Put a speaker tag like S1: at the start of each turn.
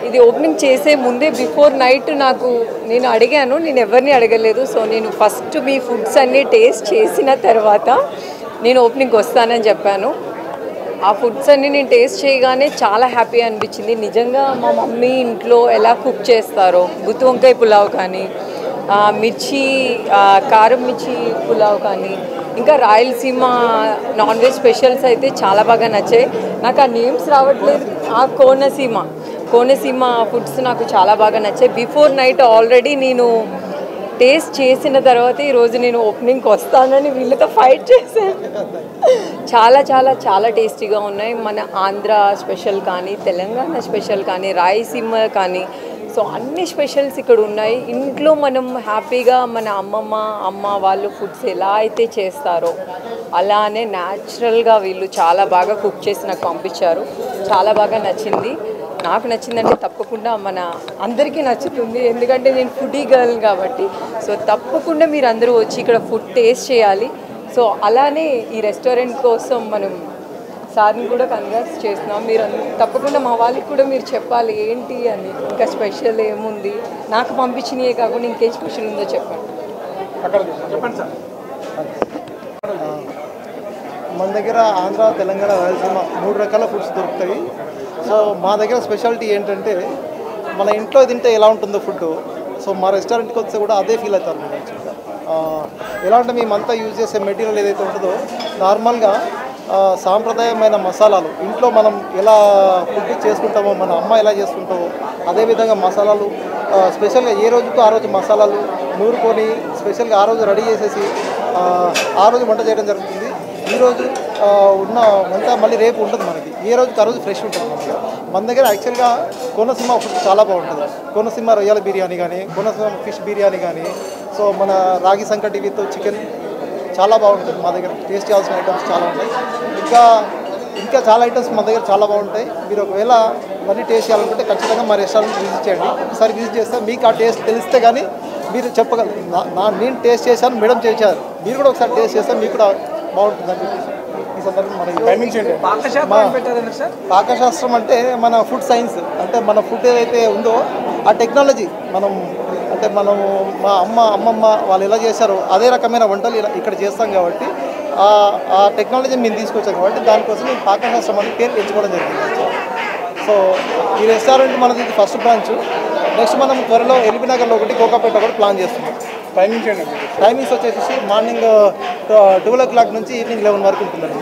S1: ఇది ఓపెనింగ్ చేసే ముందే బిఫోర్ నైట్ నేను అడిగాను, నేను ఎవరిని అడగలేదు. సో నేను ఫస్ట్ మీ ఫుడ్స్ అన్నీ టేస్ట్ చేసిన తర్వాత నేను ఓపెనింగ్కి వస్తానని చెప్పాను. ఆ ఫుడ్స్ అన్నీ నేను టేస్ట్ చేయగానే చాలా హ్యాపీ అనిపించింది. నిజంగా మా మమ్మీ ఇంట్లో ఎలా కుక్ చేస్తారో, గుత్తి వంకాయ పులావ్ కానీ, మిర్చి కారం మిర్చి పులావ్ కానీ, ఇంకా రాయలసీమ నాన్ వెజ్ స్పెషల్స్ అయితే చాలా బాగా నచ్చాయి. నాకు ఆ నేమ్స్ రావట్లేదు. ఆ కోనసీమ ఫుడ్స్ నాకు చాలా బాగా నచ్చాయి. బిఫోర్ నైట్ ఆల్రెడీ నేను టేస్ట్ చేసిన తర్వాత ఈరోజు నేను ఓపెనింగ్కి వస్తానని వీళ్ళతో ఫైట్ చేశాను. చాలా చాలా చాలా టేస్టీగా ఉన్నాయి. మన ఆంధ్ర స్పెషల్ కానీ, తెలంగాణ స్పెషల్ కానీ, రాయలసీమ కానీ, సో అన్ని స్పెషల్స్ ఇక్కడ ఉన్నాయి. ఇంట్లో మనం హ్యాపీగా మన అమ్మ వాళ్ళు ఫుడ్స్ ఎలా అయితే చేస్తారో అలానే న్యాచురల్గా వీళ్ళు చాలా బాగా కుక్ చేసి నాకు పంపించారు. చాలా బాగా నచ్చింది. నాకు నచ్చిందంటే తప్పకుండా మన అందరికీ నచ్చుతుంది, ఎందుకంటే నేను ఫుడీ గర్ల్ కాబట్టి. సో తప్పకుండా మీరు అందరూ వచ్చి ఇక్కడ ఫుడ్ టేస్ట్ చేయాలి. సో అలానే ఈ రెస్టారెంట్ కోసం మనం సార్ని కూడా కన్గ్రాట్స్ చేస్తున్నాం. మీరు తప్పకుండా మా వాళ్ళకి కూడా మీరు చెప్పాలి ఏంటి అని, ఇంకా స్పెషల్ ఏముంది, నాకు పంపించినవే కాకుండా ఇంకేం స్పెషల్ ఉందో చెప్పండి.
S2: సార్ మన దగ్గర ఆంధ్ర, తెలంగాణ, రాయలసీమ 3 రకాల ఫుడ్స్ దొరుకుతాయి. సో మా దగ్గర స్పెషాలిటీ ఏంటంటే మన ఇంట్లో తింటే ఎలా ఉంటుందో ఫుడ్, సో మా రెస్టారెంట్కి వస్తే కూడా అదే ఫీల్ అవుతారు. మీరు యాక్చువల్గా ఎలా అంటే మేమంతా యూజ్ చేసే మెటీరియల్ ఏదైతే ఉంటుందో నార్మల్గా సాంప్రదాయమైన మసాలాలు, ఇంట్లో మనం ఎలా ఫుడ్ చేసుకుంటామో, మన అమ్మ ఎలా చేసుకుంటామో అదేవిధంగా మసాలాలు స్పెషల్గా ఏ రోజుకు ఆ రోజు మసాలాలు నూరుకొని స్పెషల్గా ఆ రోజు రెడీ చేసేసి ఆ రోజు వంట చేయడం జరుగుతుంది. ఈరోజు ఉన్న వంట మళ్ళీ రేపు ఉంటుంది మనకి, ఏ రోజుకి ఆ రోజు ఫ్రెష్ ఉంటుంది మనకి. మన దగ్గర యాక్చువల్గా కోనసీమ ఫుడ్ చాలా బాగుంటుంది. కోనసీమ రొయ్యల బిర్యానీ కానీ, కోనసీమ ఫిష్ బిర్యానీ కానీ, సో మన రాగి సంకటి విత్ చికెన్ చాలా బాగుంటుంది. మా దగ్గర టేస్ట్ చేయాల్సిన ఐటమ్స్ చాలా ఉంటాయి. ఇంకా చాలా ఐటమ్స్ మన దగ్గర చాలా బాగుంటాయి. మీరు ఒకవేళ ఇవన్నీ టేస్ట్ చేయాలనుకుంటే ఖచ్చితంగా మా రెస్టారెంట్ విజిట్ చేయండి. ఒకసారి విజిట్ చేస్తే మీకు ఆ టేస్ట్ తెలిస్తే కానీ మీరు చెప్పగలరు, నేను టేస్ట్ చేశాను, మేడం చేశారు, మీరు కూడా ఒకసారి టేస్ట్ చేస్తే మీకు కూడా బాగుంటుందని చెప్పేసి ఈ సందర్భంగా మన టైమింగ్స్ ఏంటి. పాకశాస్త్రం అంటే మన ఫుడ్ సైన్స్, అంటే మన ఫుడ్ ఏదైతే ఉందో ఆ టెక్నాలజీ మనము మా అమ్మమ్మ వాళ్ళు ఎలా చేశారో అదే రకమైన వంటలు ఇక్కడ చేస్తాం కాబట్టి ఆ టెక్నాలజీ మేము తీసుకొచ్చాం కాబట్టి దానికోసం మేము పాకశాస్త్రం అని పేరు పెంచుకోవడం జరిగింది. సో ఈ రెస్టారెంట్ మనది ఫస్ట్ బ్రాంచ్. నెక్స్ట్ మనం త్వరలో ఎల్బీనగర్లో ఒకటి, కోకాపేట ఒకటి ప్లాన్ చేస్తున్నాం. టైమింగ్స్ వచ్చేసి మార్నింగ్ 12 o'clock నుంచి ఈవినింగ్ 11 వరకు ఉంటుందండి.